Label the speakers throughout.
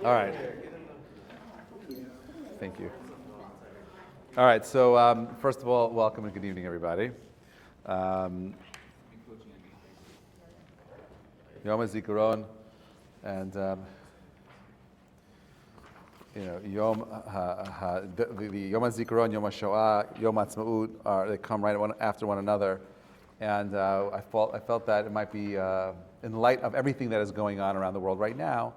Speaker 1: All right. Thank you. All right, so first of all, welcome and good evening, everybody. Yom HaZikaron, and the Yom HaZikaron, Yom HaShoah, Yom HaTzmaut, they come right after one another, and I felt that it might be in light of everything that is going on around the world right now,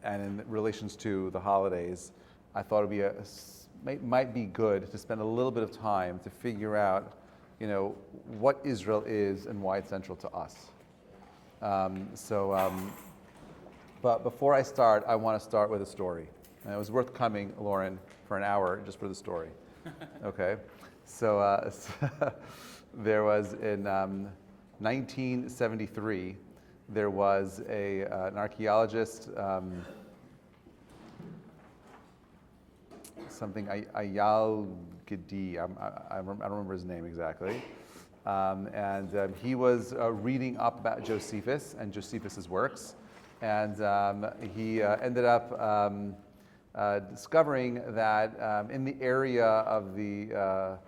Speaker 1: and in relations to the holidays, I thought it might be good to spend a little bit of time to figure out, what Israel is and why it's central to us. But before I start, I want to start with a story. And it was worth coming, Lauren, for an hour just for the story. Okay, so there was in 1973. There was an archaeologist, something Ayal Gedi. I don't remember his name exactly. And he was reading up about Josephus and Josephus's works, and he ended up discovering that in the area of the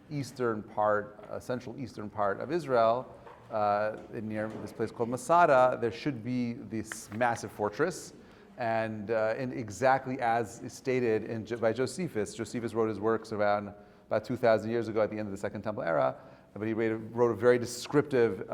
Speaker 1: eastern part, central eastern part of Israel, near this place called Masada, there should be this massive fortress, and exactly as stated by Josephus. Josephus wrote his works around about 2,000 years ago at the end of the Second Temple era, but he wrote a very descriptive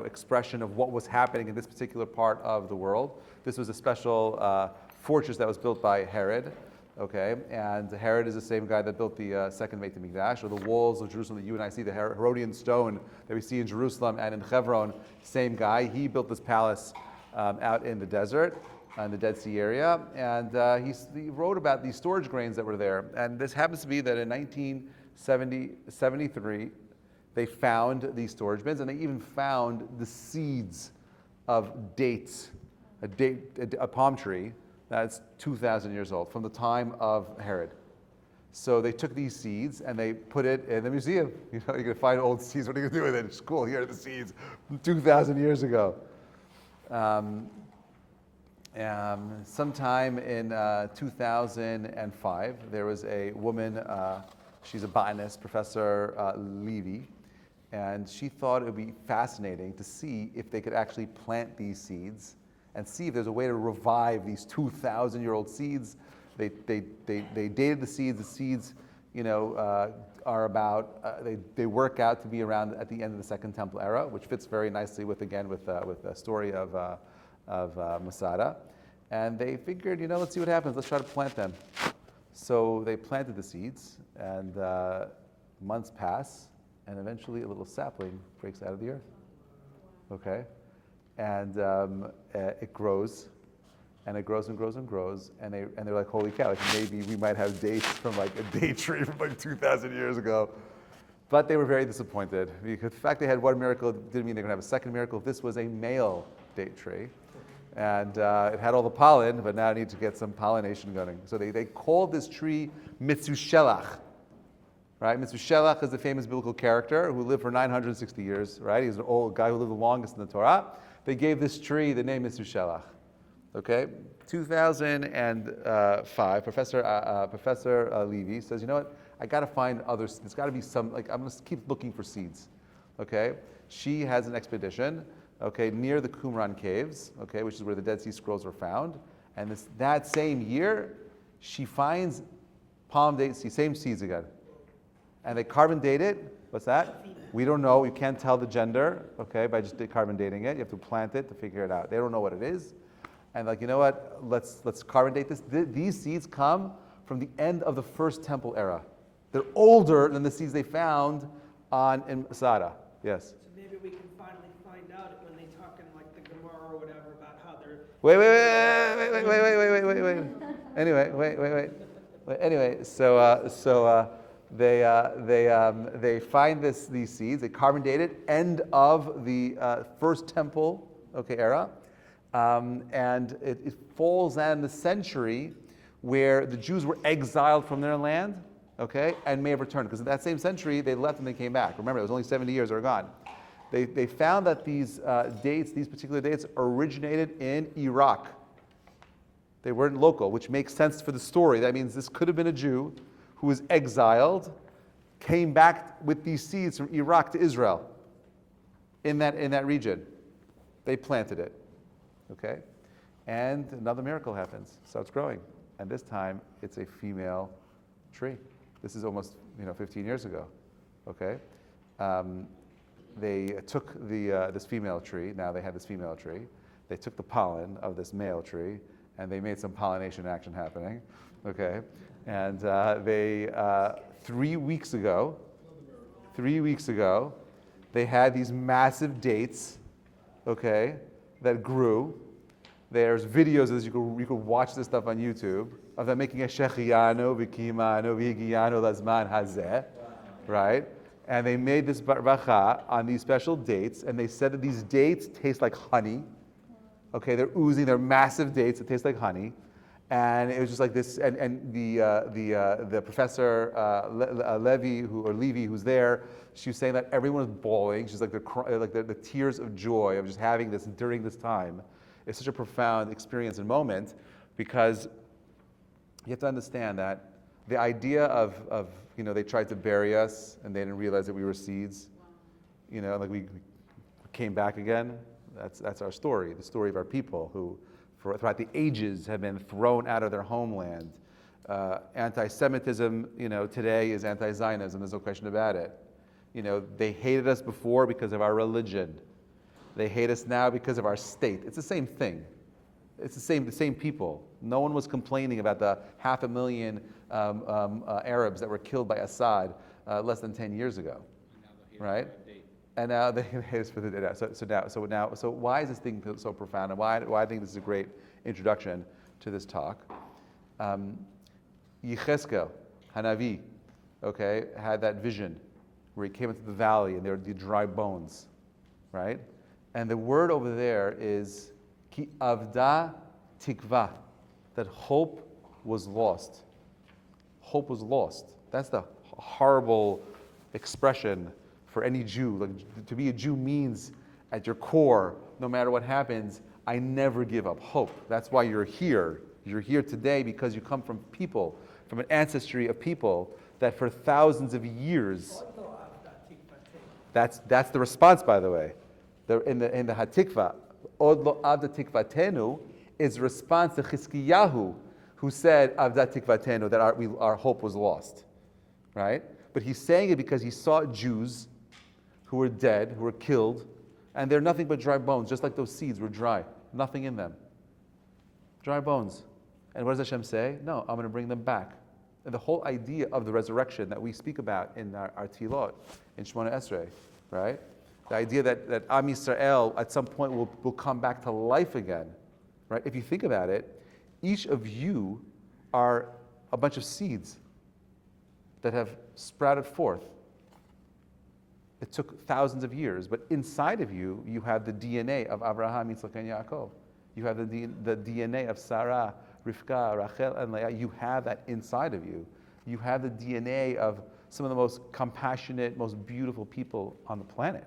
Speaker 1: expression of what was happening in this particular part of the world. This was a special fortress that was built by Herod. Okay, and Herod is the same guy that built the second Beit HaMikdash, or the walls of Jerusalem that you and I see, the Herodian stone that we see in Jerusalem and in Hebron. Same guy. He built this palace out in the desert, in the Dead Sea area, and he wrote about these storage grains that were there. And this happens to be that in 1973, they found these storage bins, and they even found the seeds of dates, a palm tree that's 2,000 years old, from the time of Herod. So they took these seeds and they put it in the museum. You're going to find old seeds. What are you going to do with it? It's cool. Here are the seeds from 2,000 years ago. Sometime in 2005, there was a woman, she's a botanist, Professor Levy, and she thought it would be fascinating to see if they could actually plant these seeds and see if there's a way to revive these 2,000-year-old seeds. They dated the seeds. The seeds, are about. They work out to be around at the end of the Second Temple era, which fits very nicely with the story of Masada. And they figured, let's see what happens. Let's try to plant them. So they planted the seeds, and months pass, and eventually a little sapling breaks out of the earth. Okay. And it grows, and it grows and grows and grows, and they're like, holy cow, maybe we might have dates from a date tree from 2,000 years ago. But they were very disappointed, because the fact they had one miracle didn't mean they were going to have a second miracle. This was a male date tree, and it had all the pollen, but now it needs to get some pollination going. So they called this tree Mitzushelach. Right, Mitzushelach is the famous biblical character who lived for 960 years. Right, he's an old guy who lived the longest in the Torah. They gave this tree the name Mitzushelach. Okay, 2005, Professor Levy says, you know what? I got to find others. There's got to be some. I'm going to keep looking for seeds. Okay, she has an expedition. Okay, near the Qumran caves. Okay, which is where the Dead Sea Scrolls were found. And that same year, she finds palm dates, same seeds again. And they carbon date it. What's that? We don't know. You can't tell the gender, okay, by just carbon dating it. You have to plant it to figure it out. They don't know what it is. And you know what? Let's carbon date this. These seeds come from the end of the First Temple era. They're older than the seeds they found in Masada. Yes?
Speaker 2: So maybe we can finally find out when they talk in the Gemara or whatever about how they're...
Speaker 1: Wait. Anyway, wait. Anyway, they find these seeds. They carbon date it, end of the First Temple era, and it falls in the century where the Jews were exiled from their land, and may have returned, because in that same century they left and they came back. Remember, it was only 70 years they were gone, They found that these particular dates, originated in Iraq. They weren't local, which makes sense for the story. That means this could have been a Jew who was exiled, came back with these seeds from Iraq to Israel, in that region. They planted it, okay? And another miracle happens. Starts growing. And this time, it's a female tree. This is almost 15 years ago, okay? They took this female tree. Now they had this female tree. They took the pollen of this male tree, and they made some pollination action happening, okay? And 3 weeks ago, they had these massive dates, okay, that grew. There's videos of this. You could watch this stuff on YouTube of them making a shechiano, v'kimano, v'higiano lazman hazeh, right? And they made this bracha on these special dates, and they said that these dates taste like honey. Okay, they're oozing. They're massive dates that taste like honey, and it was just like this. And the professor Levy, who's there, she was saying that everyone was bawling. She's like the tears of joy of just having this during this time. It's such a profound experience and moment, because you have to understand that the idea of they tried to bury us and they didn't realize that we were seeds. Like we came back again. That's our story, the story of our people who, throughout the ages, have been thrown out of their homeland. Anti-Semitism, today is anti-Zionism. There's no question about it. They hated us before because of our religion. They hate us now because of our state. It's the same thing. It's the same people. No one was complaining about the 500,000 Arabs that were killed by Assad less than 10 years ago, right? And now they hate us for the day. So why is this thing so profound, and why I think this is a great introduction to this talk? Yechezkel, Hanavi, okay, had that vision where he came into the valley and there were the dry bones, right? And the word over there is ki avda tikva, that hope was lost. Hope was lost. That's the horrible expression for any Jew. Like, to be a Jew means, at your core, no matter what happens, I never give up hope. That's why you're here. You're here today because you come from people, from an ancestry of people that for thousands of years. That's the response, by the way. In the Hatikva, Od lo avda tikvatenu is a response to Chizkiyahu, who said avda tikvatenu, that our hope was lost, right? But he's saying it because he saw Jews who were dead, who were killed, and they're nothing but dry bones, just like those seeds were dry, nothing in them. Dry bones. And what does Hashem say? No, I'm going to bring them back. And the whole idea of the resurrection that we speak about in our Tefillot, in Shemona Esrei, right? The idea that Am Yisrael at some point will come back to life again, right? If you think about it, each of you are a bunch of seeds that have sprouted forth. It took thousands of years, but inside of you, you have the DNA of Abraham, Yitzchak, and Yaakov. You have the DNA of Sarah, Rivka, Rachel, and Leah. You have that inside of you. You have the DNA of some of the most compassionate, most beautiful people on the planet.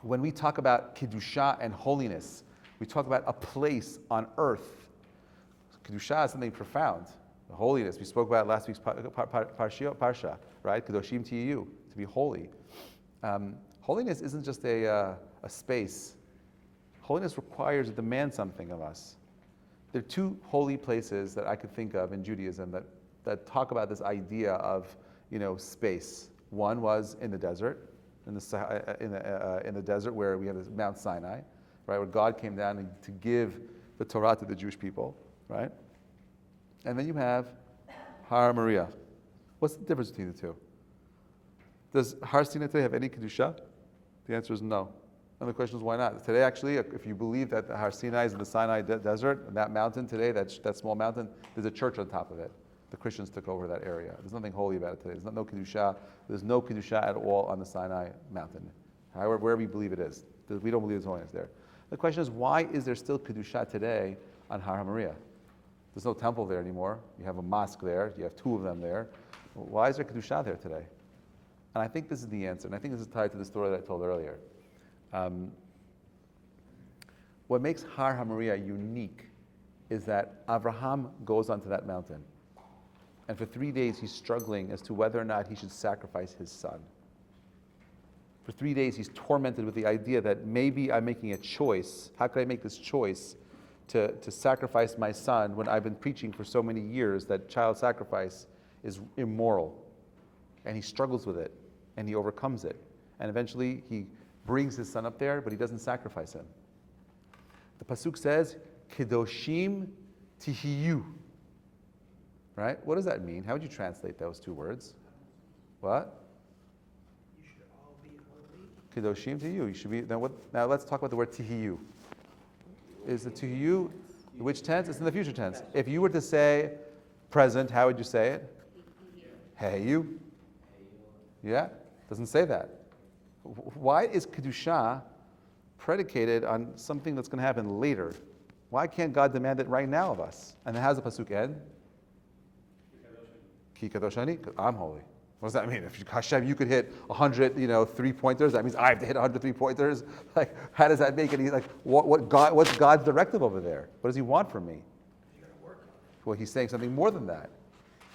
Speaker 1: When we talk about Kedusha and holiness, we talk about a place on earth. Kedusha is something profound. The holiness, we spoke about last week's Parsha, right? Kedoshim Tiyu, to be holy. Holiness isn't just a space. Holiness requires, it demands something of us. There are two holy places that I could think of in Judaism that talk about this idea of, space. One was in the desert, in the desert where we have this Mount Sinai, right, where God came down to give the Torah to the Jewish people, right? And then you have Har Moriah. What's the difference between the two? Does Har Sinai today have any Kedusha? The answer is no. And the question is, why not? Today, actually, if you believe that the Har Sinai is in the Sinai desert, and that mountain today, that small mountain, there's a church on top of it. The Christians took over that area. There's nothing holy about it today. There's no Kedusha. There's no Kedusha at all on the Sinai mountain. However, wherever we believe it is. We don't believe there's holiness there. The question is, why is there still Kedusha today on Har Moriah? There's no temple there anymore. You have a mosque there. You have two of them there. Why is there Kedusha there today? And I think this is the answer, and I think this is tied to the story that I told earlier. What makes Har HaMoriah unique is that Abraham goes onto that mountain. And for 3 days he's struggling as to whether or not he should sacrifice his son. For 3 days he's tormented with the idea that maybe I'm making a choice. How could I make this choice to sacrifice my son when I've been preaching for so many years that child sacrifice is immoral? And he struggles with it, and he overcomes it. And eventually he brings his son up there, but he doesn't sacrifice him. The pasuk says, Kedoshim Tihiyu. Right? What does that mean? How would you translate those two words? What?
Speaker 2: You should all be holy.
Speaker 1: Kedoshim Tihiyu. You should be. Now let's talk about the word Tihiyu. Is the Tihiyu, which tense? It's in the future tense. If you were to say present, how would you say it? Hey you. Yeah? Doesn't say that. Why is Kedusha predicated on something that's going to happen later? Why can't God demand it right now of us? And then how does the pasuk end? Ki kadoshani, I'm holy. What does that mean? If Hashem, you could hit 100, 3-pointers, that means I have to hit 100 3-pointers. Like, how does that make any? Like, what's God's directive over there? What does He want from me? Well, He's saying something more than that.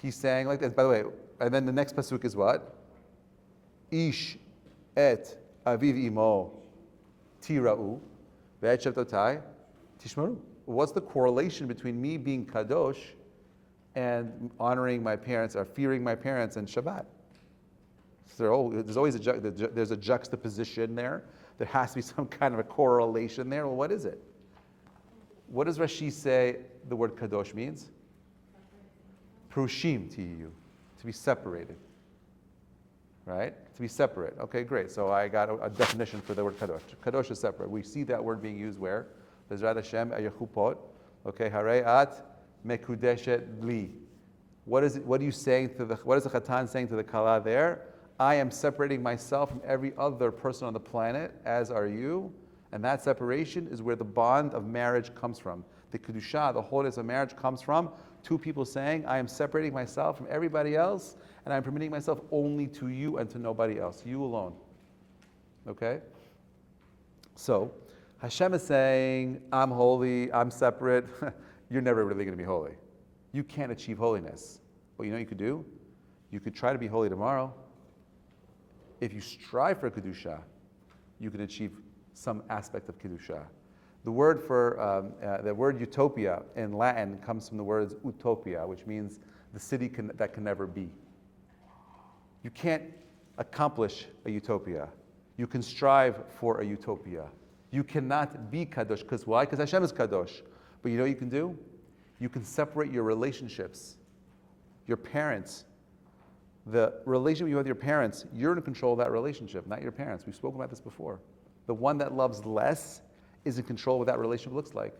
Speaker 1: He's saying like this. By the way, and then the next pasuk is what? Ish et aviv imo tira'u ve'et shabtotai tishmaru. What's the correlation between me being kadosh and honoring my parents or fearing my parents and Shabbat? So there's always there's a juxtaposition there. There has to be some kind of a correlation there. Well, what is it? What does Rashi say the word kadosh means? Prushim tiyu, to be separated. Right? To be separate. Okay, great. So I got a definition for the word kadosh. Kadosh is separate. We see that word being used where? Bezrat Hashem ayachupot. Okay, harei at mekudeshet li. What is it? What are you saying to the? What is the Chatan saying to the Kala there? I am separating myself from every other person on the planet, as are you. And that separation is where the bond of marriage comes from. The kedusha, the holiness of marriage, comes from two people saying, I am separating myself from everybody else, and I'm permitting myself only to you and to nobody else, you alone. Okay? So, Hashem is saying, I'm holy, I'm separate. You're never really going to be holy. You can't achieve holiness. Well, you know what you could do? You could try to be holy tomorrow. If you strive for Kedusha, you can achieve some aspect of Kedusha. The word for the word utopia in Latin comes from the words utopia, which means the city that can never be. You can't accomplish a utopia. You can strive for a utopia. You cannot be kadosh. Because why? Because Hashem is kadosh. But you know what you can do? You can separate your relationships, your parents. The relationship you have with your parents, you're in control of that relationship, not your parents. We've spoken about this before. The one that loves less is in control of what that relationship looks like.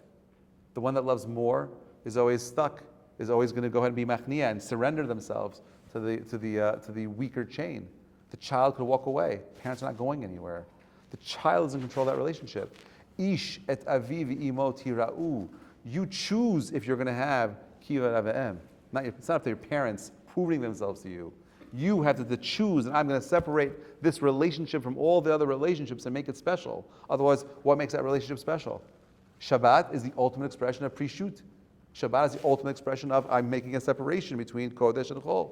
Speaker 1: The one that loves more is always stuck, is always going to go ahead and be machnia and surrender themselves to the weaker chain. The child could walk away. Parents are not going anywhere. The child is in control of that relationship. Ish et aviv imo tira'u. You choose if you're going to have kiva avem. It's not up to your parents proving themselves to you. You have to choose, and I'm going to separate this relationship from all the other relationships and make it special. Otherwise, what makes that relationship special? Shabbat is the ultimate expression of prishut. Shabbat is the ultimate expression of I'm making a separation between Kodesh and Chol.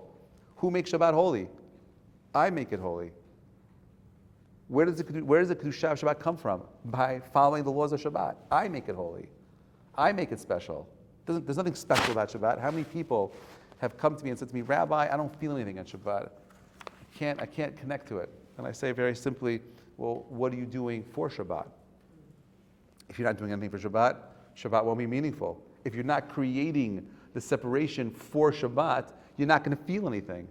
Speaker 1: Who makes Shabbat holy? I make it holy. Where does the Kedusha of Shabbat come from? By following the laws of Shabbat. I make it holy. I make it special. There's nothing special about Shabbat. How many people have come to me and said to me, Rabbi, I don't feel anything on Shabbat. I can't connect to it. And I say very simply, well, what are you doing for Shabbat? If you're not doing anything for Shabbat, Shabbat won't be meaningful. If you're not creating the separation for Shabbat, you're not going to feel anything.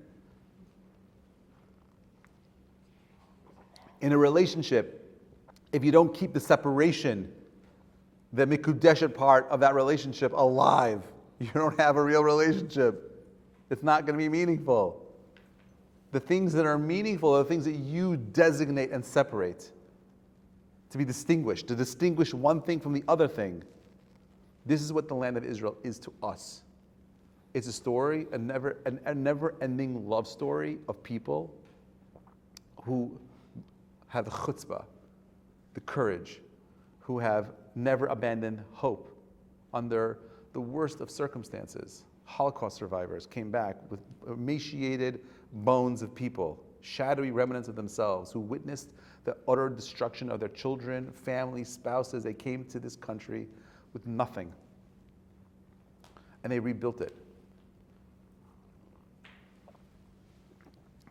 Speaker 1: In a relationship, if you don't keep the separation, the mikudeshet part of that relationship alive, you don't have a real relationship. It's not going to be meaningful. The things that are meaningful are the things that you designate and separate to be distinguished, to distinguish one thing from the other thing. This is what the land of Israel is to us. It's a story, a never-ending love story of people who have the chutzpah, the courage, who have never abandoned hope under the worst of circumstances. Holocaust survivors came back with emaciated bones of people, shadowy remnants of themselves, who witnessed the utter destruction of their children, families, spouses. They came to this country with nothing, and they rebuilt it.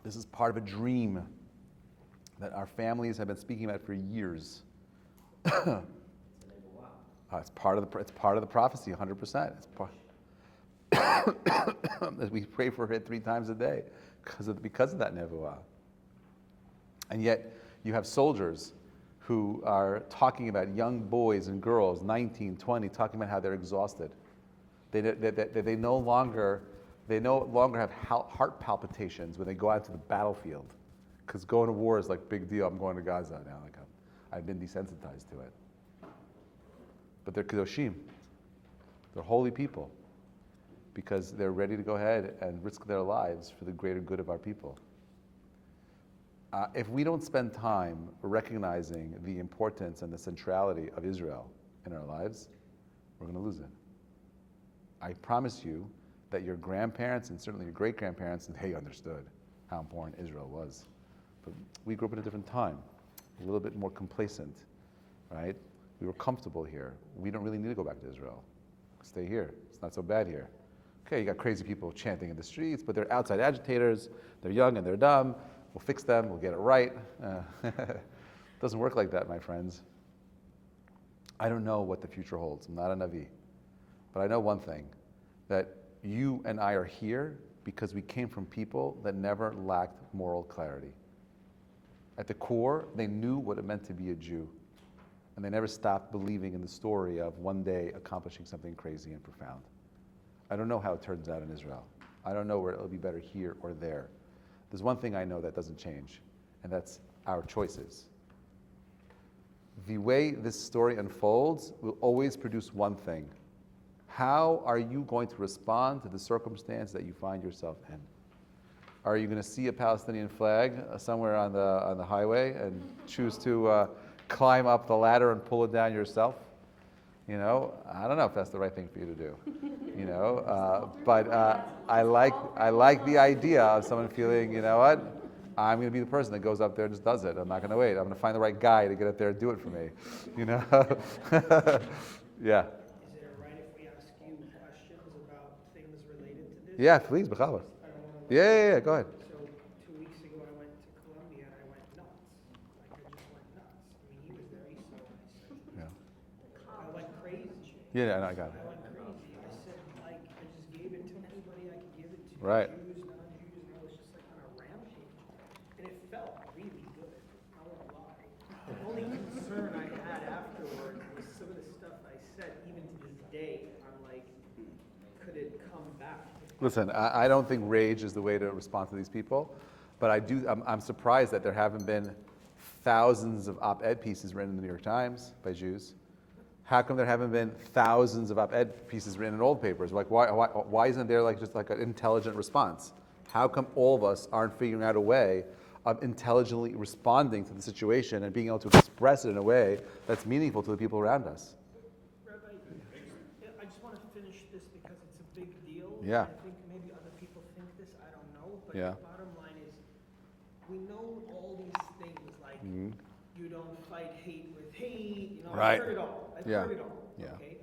Speaker 1: This is part of a dream that our families have been speaking about for years. It's part of the prophecy, 100%. It's part. As we pray for it 3 times a day because of that nevuah. And yet you have soldiers who are talking about young boys and girls, 19, 20, talking about how they're exhausted. They no longer have heart palpitations when they go out to the battlefield, because going to war is like big deal. I'm going to Gaza now. Like I've been desensitized to it. But they're kedoshim. They're holy people, because they're ready to go ahead and risk their lives for the greater good of our people. If we don't spend time recognizing the importance and the centrality of Israel in our lives, we're going to lose it. I promise you that your grandparents and certainly your great-grandparents, they understood how important Israel was. But we grew up in a different time, a little bit more complacent, right? We were comfortable here. We don't really need to go back to Israel. Stay here. It's not so bad here. Okay, you got crazy people chanting in the streets, but they're outside agitators. They're young and they're dumb. We'll fix them. We'll get it right. Doesn't work like that, my friends. I don't know what the future holds. I'm not a Navi. But I know one thing, that you and I are here because we came from people that never lacked moral clarity. At the core, they knew what it meant to be a Jew. And they never stopped believing in the story of one day accomplishing something crazy and profound. I don't know how it turns out in Israel. I don't know where it'll be better here or there. There's one thing I know that doesn't change, and that's our choices. The way this story unfolds will always produce one thing. How are you going to respond to the circumstance that you find yourself in? Are you going to see a Palestinian flag somewhere on the highway and choose to climb up the ladder and pull it down yourself? You know, I don't know if that's the right thing for you to do. You know, but I like the idea of someone feeling, you know what, I'm going to be the person that goes up there and just does it. I'm not going to wait. I'm going to find the right guy to get up there and do it for me. You know, yeah.
Speaker 2: Is it all right if we ask you questions about things related to this?
Speaker 1: Yeah, please, B'chala. Yeah, go ahead.
Speaker 2: So 2 weeks ago I went to Colombia and I went nuts. Like I just went nuts. I mean, he was there, he saw what I said.
Speaker 1: Yeah.
Speaker 2: I went crazy.
Speaker 1: Yeah, no, I got it.
Speaker 2: I went crazy. I said, like, I just gave it to anybody I could give it to.
Speaker 1: Right.
Speaker 2: Jews, non-Jews, and I was just like on a rampage. And it felt really good. I won't lie. The only concern I had afterwards was some of the stuff I said, even to this day, I'm like, could it come back?
Speaker 1: Listen, I don't think rage is the way to respond to these people, but I'm surprised that there haven't been thousands of op-ed pieces written in the New York Times by Jews. How come there haven't been thousands of op-ed pieces written in old papers? Like, why isn't there just like an intelligent response? How come all of us aren't figuring out a way of intelligently responding to the situation and being able to express it in a way that's meaningful to the people around us?
Speaker 2: Rabbi, I just want to finish this because it's a big deal.
Speaker 1: Yeah.
Speaker 2: I think maybe other people think this, I don't know. But
Speaker 1: Yeah.
Speaker 2: the bottom line is, we know all these things like you don't fight hate with hate. You know,
Speaker 1: Right.
Speaker 2: I've heard it all. I've
Speaker 1: Yeah.
Speaker 2: heard it all.
Speaker 1: Yeah.
Speaker 2: Okay.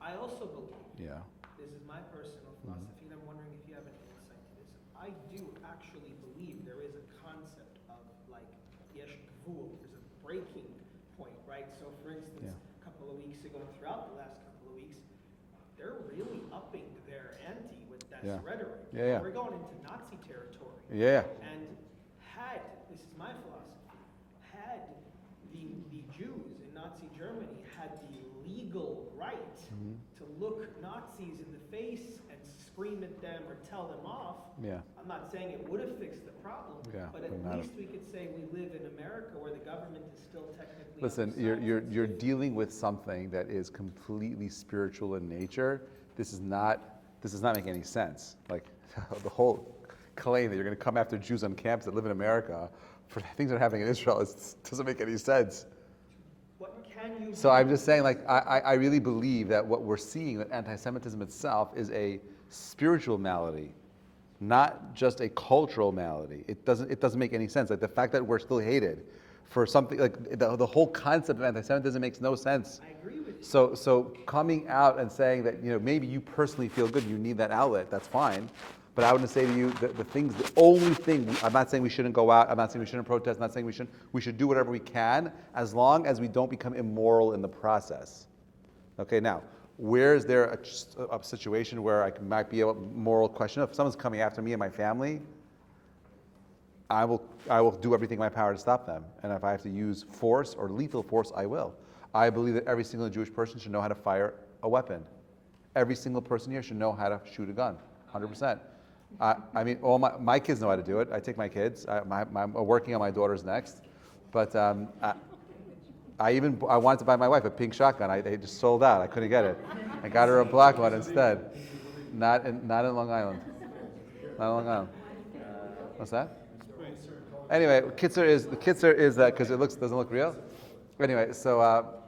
Speaker 2: I also believe.
Speaker 1: Yeah.
Speaker 2: This is my personal philosophy, and I'm wondering if you have an insight to this. I do actually believe there is a concept of like yesh gvul. There's a breaking point, right? So, for instance, a couple of weeks ago, and throughout the last couple of weeks, they're really upping their ante with that rhetoric.
Speaker 1: Yeah.
Speaker 2: We're going into Nazi territory.
Speaker 1: Yeah.
Speaker 2: And had, this is my philosophy, had the Jews in Nazi Germany had the legal right to look Nazis in the face and scream at them or tell them off, I'm not saying it would have fixed the problem, but at least we could say we live in America where the government is still technically.
Speaker 1: Listen, you're dealing with something that is completely spiritual in nature. This does not make any sense. Like the whole claim that you're going to come after Jews on campus that live in America for the things that are happening in Israel, it doesn't make any sense.
Speaker 2: What can you
Speaker 1: So
Speaker 2: do?
Speaker 1: I'm just saying, like, I really believe that what we're seeing, that anti-Semitism itself is a spiritual malady, not just a cultural malady. It doesn't make any sense. Like the fact that we're still hated for something, like the whole concept of anti-Semitism makes no sense.
Speaker 2: I agree with you.
Speaker 1: So coming out and saying that, maybe you personally feel good, you need that outlet, that's fine. But I would say to you, the only thing, I'm not saying we shouldn't go out, I'm not saying we shouldn't protest, I'm not saying we should do whatever we can, as long as we don't become immoral in the process. Okay, now, where is there a situation where I might be a moral question? If someone's coming after me and my family, I will do everything in my power to stop them. And if I have to use force or lethal force, I will. I believe that every single Jewish person should know how to fire a weapon. Every single person here should know how to shoot a gun, 100%. I mean, all my kids know how to do it. I take my kids. I'm working on my daughters next. But I wanted to buy my wife a pink shotgun. They just sold out. I couldn't get it. I got her a black one instead. Not in Long Island. Not in Long Island. What's that? Anyway, the kitzer is that because it doesn't look real. Anyway, so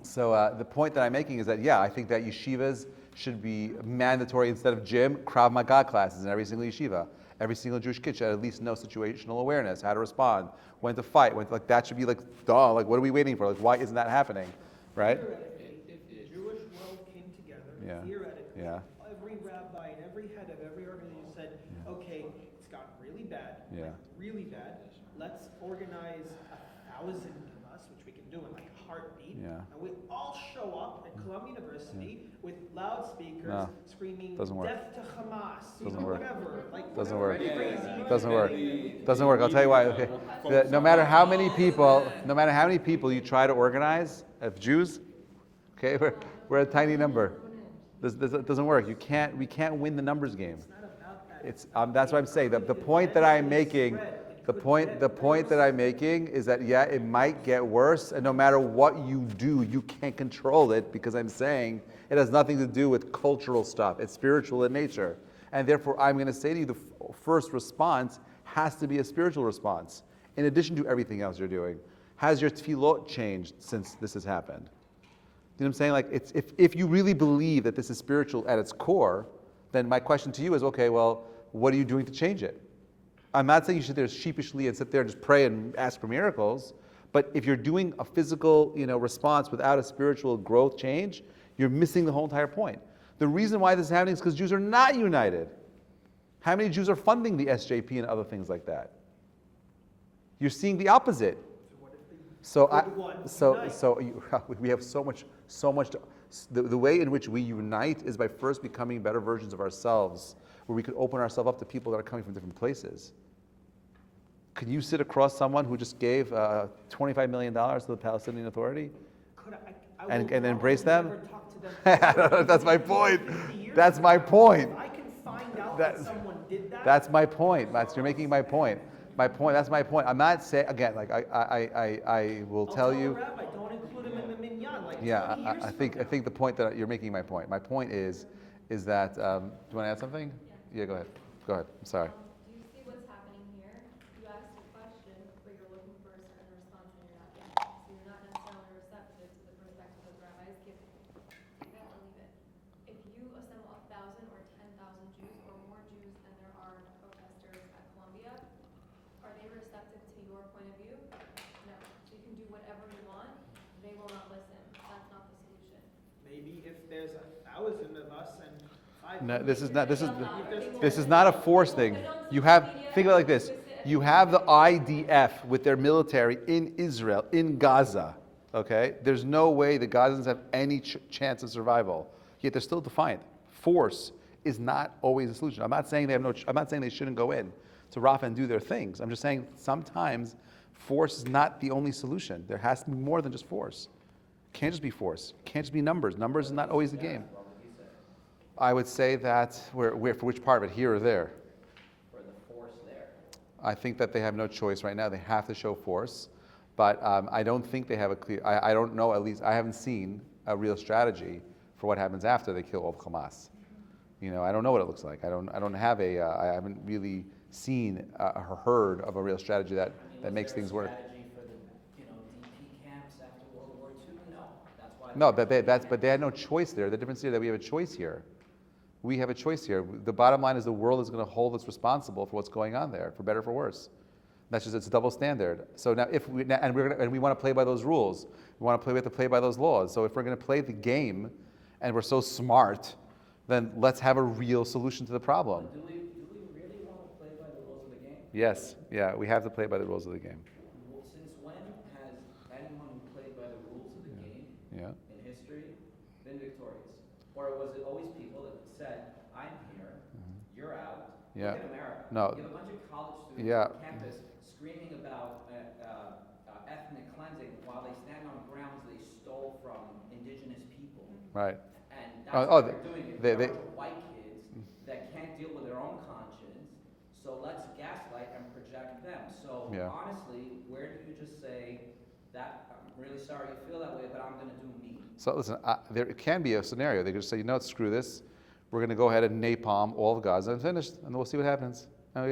Speaker 1: the point that I'm making is that I think that yeshivas should be mandatory instead of gym, Krav Maga classes in every single yeshiva. Every single Jewish kid should at least know situational awareness, how to respond, when to fight, that should be like, duh, like what are we waiting for? Like why isn't that happening, right?
Speaker 2: Theoretically, if the Jewish world came together, theoretically, every rabbi and every head of every organization said, okay, it's gotten really bad, really bad. Let's organize 1,000 of us, which we can do in like a heartbeat, and we all show up at Columbia University with loudspeakers screaming
Speaker 1: Doesn't work.
Speaker 2: death to Hamas,
Speaker 1: Doesn't work.
Speaker 2: whatever.
Speaker 1: Doesn't work.
Speaker 2: Crazy.
Speaker 1: Doesn't work. Doesn't work. I'll tell you why. Okay. No matter how many people you try to organize of Jews, okay, we're a tiny number. This doesn't work. We can't win the numbers game. It's that's what I'm saying. The point that I'm making. The point that I'm making is that it might get worse, and no matter what you do, you can't control it because I'm saying it has nothing to do with cultural stuff. It's spiritual in nature, and therefore I'm going to say to you, the first response has to be a spiritual response. In addition to everything else you're doing, has your tefillot changed since this has happened? You know what I'm saying? Like if you really believe that this is spiritual at its core, then my question to you is, okay, well, what are you doing to change it? I'm not saying you should sit there sheepishly and sit there and just pray and ask for miracles, but if you're doing a physical, response without a spiritual growth change, you're missing the whole entire point. The reason why this is happening is because Jews are not united. How many Jews are funding the SJP and other things like that? You're seeing the opposite. We have so much. The way in which we unite is by first becoming better versions of ourselves, where we could open ourselves up to people that are coming from different places. Can you sit across someone who just gave $25 million to the Palestinian Authority and embrace them? That's my point. That's my point.
Speaker 2: If I can find out that someone did that.
Speaker 1: That's my point. You're making my point. That's my point. I'm not saying, again, like I will tell you.
Speaker 2: Rabbi, don't include him in the minyan. Like
Speaker 1: I think the point that you're making my point. My point is that, do you want to add something? Yeah, go ahead. I'm sorry.
Speaker 3: Do you see what's happening here? You asked a question, but you're looking for a certain response and you're not getting it. So you're not necessarily receptive to the perspective of rabbis giving. Take that or leave it. If you assemble 1,000 or 10,000 Jews or more Jews than there are protesters at Columbia, are they receptive to your point of view? No. So you can do whatever you want. They will not listen. That's not the solution.
Speaker 2: maybe if there's 1,000 of us and 500.
Speaker 1: No, this is not a force thing. Think of it like this. You have the IDF with their military in Israel, in Gaza. Okay? There's no way the Gazans have any chance of survival. Yet they're still defiant. Force is not always a solution. I'm not saying I'm not saying they shouldn't go in to Rafah and do their things. I'm just saying sometimes force is not the only solution. There has to be more than just force. Can't just be force. Can't just be numbers. Numbers is not always the game. I would say that for which part of it, here or there?
Speaker 4: For the force there.
Speaker 1: I think that they have no choice right now. They have to show force, but I don't think they have a clear. I don't know. At least I haven't seen a real strategy for what happens after they kill all of Hamas. You know, I don't know what it looks like. I don't have a. I haven't really seen or heard of a real strategy that makes things work.
Speaker 4: Strategy for the, DP camps after World War II? No. That's why.
Speaker 1: No, but they had no choice there. The difference here is that we have a choice here. We have a choice here. The bottom line is the world is going to hold us responsible for what's going on there, for better or for worse. That's just, it's a double standard. So now, if we and we want to play by those rules, we have to play by those laws. So if we're going to play the game, and we're so smart, then let's have a real solution to the problem.
Speaker 4: Do we really want to play by the rules of the game?
Speaker 1: Yes, yeah, we have to play by the rules of the game.
Speaker 4: Well, since when has anyone who played by the rules of the game
Speaker 1: Yeah.
Speaker 4: in history been victorious? Or was it always people that said, I'm here, you're out,
Speaker 1: Yeah.
Speaker 4: look at America.
Speaker 1: No.
Speaker 4: You have a bunch of college students
Speaker 1: Yeah.
Speaker 4: on campus screaming about ethnic cleansing while they stand on grounds they stole from indigenous people.
Speaker 1: Right.
Speaker 4: And
Speaker 1: Oh,
Speaker 4: that's
Speaker 1: oh,
Speaker 4: what they're doing.
Speaker 1: they-
Speaker 4: They're white kids that can't deal with their own conscience, so let's gaslight and project them. So
Speaker 1: Yeah.
Speaker 4: honestly, where do you just say that, I'm really sorry you feel that way, but I'm going to do me?
Speaker 1: So listen, there can be a scenario. They could just say, screw this. We're going to go ahead and napalm all of Gaza and finish, and we'll see what happens. No,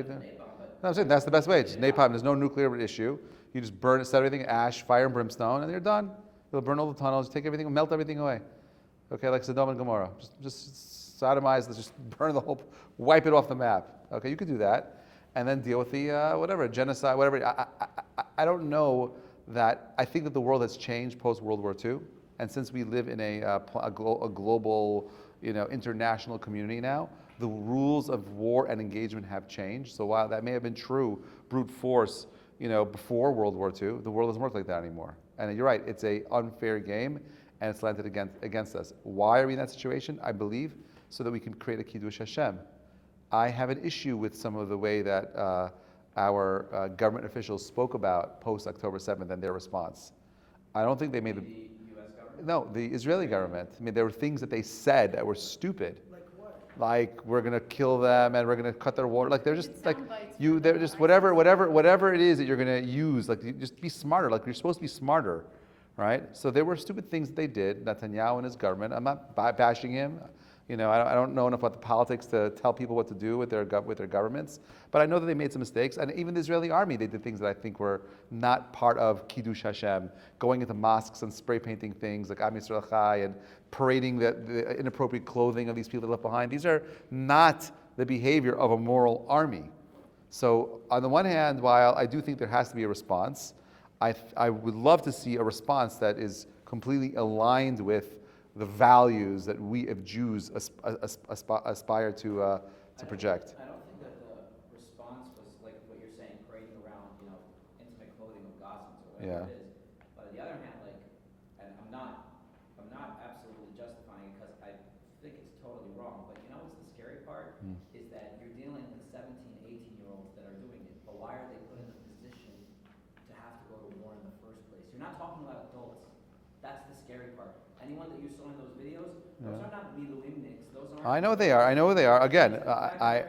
Speaker 1: I'm saying that's the best way. Just napalm. There's no nuclear issue. You just burn it, set everything ash, fire and brimstone, and you're done. You'll burn all the tunnels, take everything, melt everything away. Okay, like Sodom and Gomorrah. Just sodomize, just burn the whole, wipe it off the map. Okay, you could do that, and then deal with the whatever genocide, whatever. I don't know that. I think that the world has changed post World War II, and since we live in a global, international community now, the rules of war and engagement have changed. So while that may have been true, brute force, before World War II, the world doesn't work like that anymore. And you're right, it's an unfair game, and it's landed against us. Why are we in that situation? I believe so that we can create a Kiddush Hashem. I have an issue with some of the way that our government officials spoke about post-October 7th and their response. I don't think they made
Speaker 4: The U.S. government?
Speaker 1: No, the Israeli government. I mean, there were things that they said that were stupid.
Speaker 2: Like what?
Speaker 1: Like, we're going to kill them and we're going to cut their water. Like, they're just
Speaker 5: It's
Speaker 1: like,
Speaker 5: sound bites
Speaker 1: they're
Speaker 5: from
Speaker 1: just
Speaker 5: the
Speaker 1: whatever it is that you're going to use. Like, you just be smarter. Like, you're supposed to be smarter, right? So there were stupid things that they did, Netanyahu and his government. I'm not bashing him. I don't know enough about the politics to tell people what to do with their governments. But I know that they made some mistakes. And even the Israeli army, they did things that I think were not part of Kiddush Hashem, going into mosques and spray painting things like Am Yisrael Chai and parading the inappropriate clothing of these people they left behind. These are not the behavior of a moral army. So on the one hand, while I do think there has to be a response, I would love to see a response that is completely aligned with the values that we as Jews aspire to project.
Speaker 4: I don't think that the response was like what you're saying, parading around, intimate clothing of Gazans or whatever it is. But on the other hand, and I'm not absolutely justifying it because I think it's totally wrong. But what's the scary part is that you're dealing with 17, 18-year-olds that are doing it. But why are they put in a position to have to go to war in the first place? You're not talking about adults. That's the scary part. Anyone that you saw in those videos, those are not Miluimniks. Those aren't.
Speaker 1: I know what they are. I know what they are. Again, I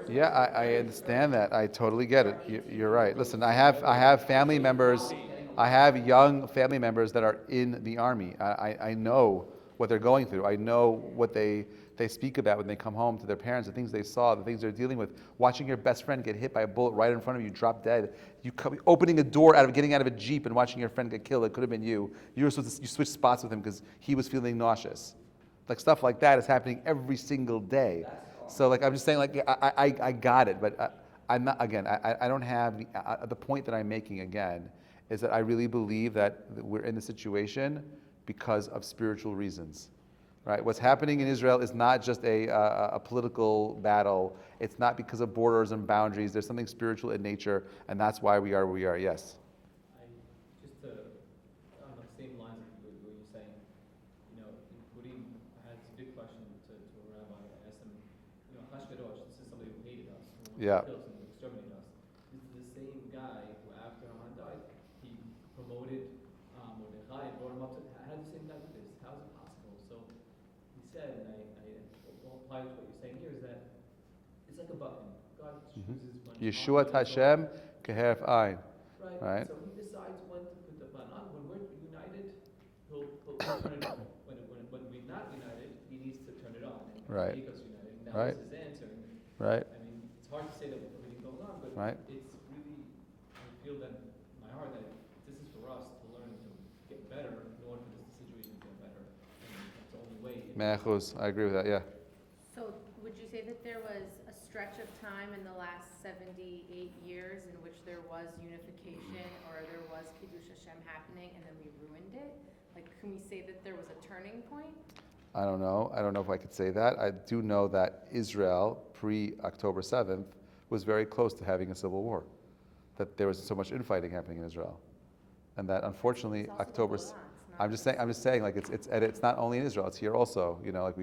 Speaker 4: I
Speaker 1: understand that. I totally get it. You're right. Listen, I have family members. I have young family members that are in the army. I know what they're going through. I know what they speak about when they come home to their parents, the things they saw, the things they're dealing with. Watching your best friend get hit by a bullet right in front of you, drop dead. Opening a door getting out of a Jeep and watching your friend get killed. It could have been you. You switched spots with him because he was feeling nauseous. Like stuff like that is happening every single day. So I'm just saying I got it, but I'm not, again, I don't have the point that I'm making again is that I really believe that we're in the situation because of spiritual reasons. Right? What's happening in Israel is not just a political battle. It's not because of borders and boundaries. There's something spiritual in nature, and that's why we are where we are. Yes?
Speaker 6: On the same lines of what you're saying, Purim, I had this big question to a rabbi. I asked him, Hashkadosh, this is somebody who hated us, who
Speaker 1: Yeah.
Speaker 6: killed us and exterminated us. This is the same guy who, after Haman died, he promoted Mordechai and brought him up to. How did the same guy do this? How is it possible? So he said, and I will apply to what you're saying here, is that it's like a button. God chooses when
Speaker 1: Yeshua Hashem keheref ayin. Right.
Speaker 6: So he decides when to put the button on. When we're united, he'll turn it on. When we're not united, he needs to turn it on and
Speaker 1: Right.
Speaker 6: make us united. And now
Speaker 1: Right.
Speaker 6: this is answering.
Speaker 1: Right.
Speaker 6: I mean, it's hard to
Speaker 1: right?
Speaker 6: it's really, I feel that in my heart that this is for us to learn to get better in order for this situation to get better. And that's the only way.
Speaker 1: Mea chuz, I agree with that, yeah.
Speaker 5: So would you say that there was a stretch of time in the last 78 years in which there was unification or there was Kiddush Hashem happening and then we ruined it? Like, can we say that there was a turning point?
Speaker 1: I don't know. I don't know if I could say that. I do know that Israel, pre-October 7th, was very close to having a civil war. That there was so much infighting happening in Israel. And that unfortunately,
Speaker 5: It's also the
Speaker 1: October...
Speaker 5: Golan, it's not
Speaker 1: I'm just saying, like, it's not only in Israel, it's here also. You know, like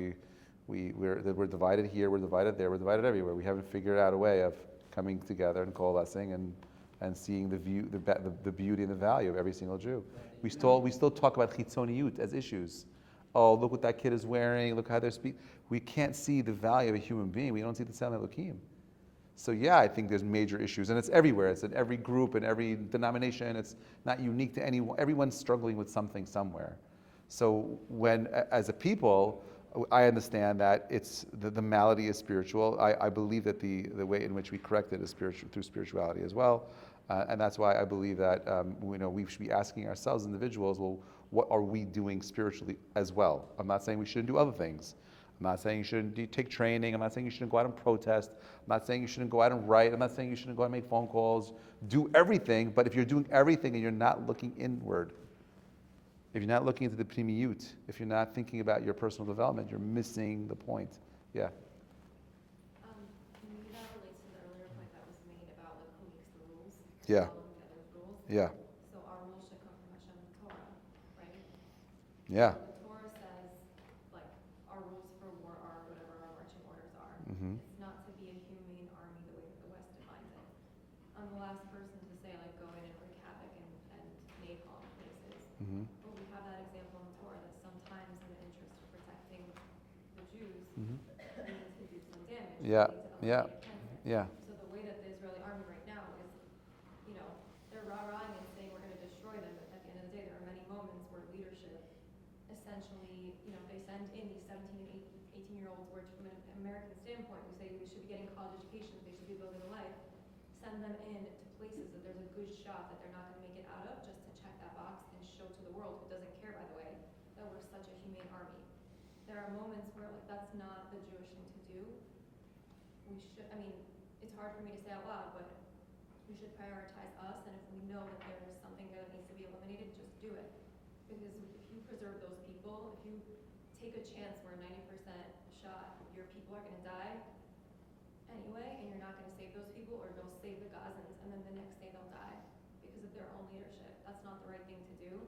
Speaker 1: we're divided here, we're divided there, we're divided everywhere. We haven't figured out a way of coming together and coalescing and seeing the beauty and the value of every single Jew. We still talk about chitzoniyut as issues. Oh, look what that kid is wearing, look how they're speaking. We can't see the value of a human being. We don't see the Tzelem Elokim. So yeah, I think there's major issues, and it's everywhere. It's in every group and every denomination. It's not unique to anyone. Everyone's struggling with something somewhere. So when, as a people, I understand that it's the malady is spiritual. I believe that the way in which we correct it is spiritual, through spirituality as well. And that's why I believe that we should be asking ourselves, individuals, well, what are we doing spiritually as well? I'm not saying we shouldn't do other things. I'm not saying you shouldn't take training. I'm not saying you shouldn't go out and protest. I'm not saying you shouldn't go out and write. I'm not saying you shouldn't go out and make phone calls. Do everything, but if you're doing everything and you're not looking inward, if you're not looking into the pnimiyut, if you're not thinking about your personal development, you're missing the point. Yeah.
Speaker 3: Maybe that relates to the earlier point that was made about like who makes the rules.
Speaker 1: Yeah.
Speaker 3: Following the other's rules.
Speaker 1: Yeah.
Speaker 3: So our rules should come from Hashem, the Torah, right?
Speaker 1: Yeah.
Speaker 3: The Torah says, like, our rules for war are whatever our marching orders are.
Speaker 1: Mm-hmm.
Speaker 3: It's not to be a humane army the way that the West defines it. I'm the last person to say, like, go in and wreak havoc and napalm places.
Speaker 1: Mm-hmm.
Speaker 3: But we have that example in the Torah that sometimes in the interest of protecting the Jews,
Speaker 1: Mm-hmm.
Speaker 3: we need to do some damage.
Speaker 1: Yeah.
Speaker 3: We need to
Speaker 1: Yeah.
Speaker 3: eliminate cancer.
Speaker 1: Yeah.
Speaker 3: So the way that the Israeli army right now is, they're rah-rahing and saying we're going to destroy them, but at the end of the day, there are many moments where leadership essentially, they send in these 17 and 18-year-olds, which from an American standpoint, we say we should be getting college educations, they should be building a life, send them in to places that there's a good shot that they're not going to make it out of, just to check that box and show to the world, who doesn't care, by the way, that we're such a humane army. There are moments where, like, that's not the Jewish thing to do. We should, it's hard for me to say out loud, but we should prioritize us, and if we know that there is something there that needs to be eliminated, just do it. Because if you preserve those people, if you take a chance where 90% shot, your people are going to die anyway, and you're not going to save those people, or go save the Gazans, and then the next day they'll die because of their own leadership. That's not the right thing to do,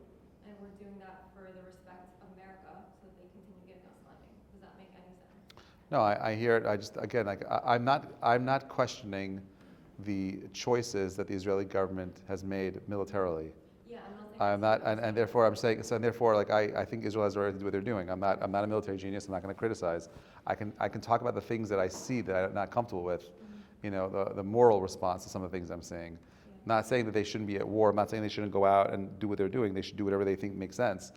Speaker 3: and we're doing that for the respect of America so that they continue giving us funding. Does that make any sense?
Speaker 1: No, I hear it. I just, again, I'm not questioning the choices that the Israeli government has made militarily.
Speaker 3: Yeah,
Speaker 1: I'm not, and therefore I'm saying, so therefore, like I think Israel has the right to do what they're doing. I'm not a military genius. I'm not going to criticize. I can talk about the things that I see that I'm not comfortable with. The moral response to some of the things I'm saying. Not saying that they shouldn't be at war. I'm not saying they shouldn't go out and do what they're doing. They should do whatever they think makes sense.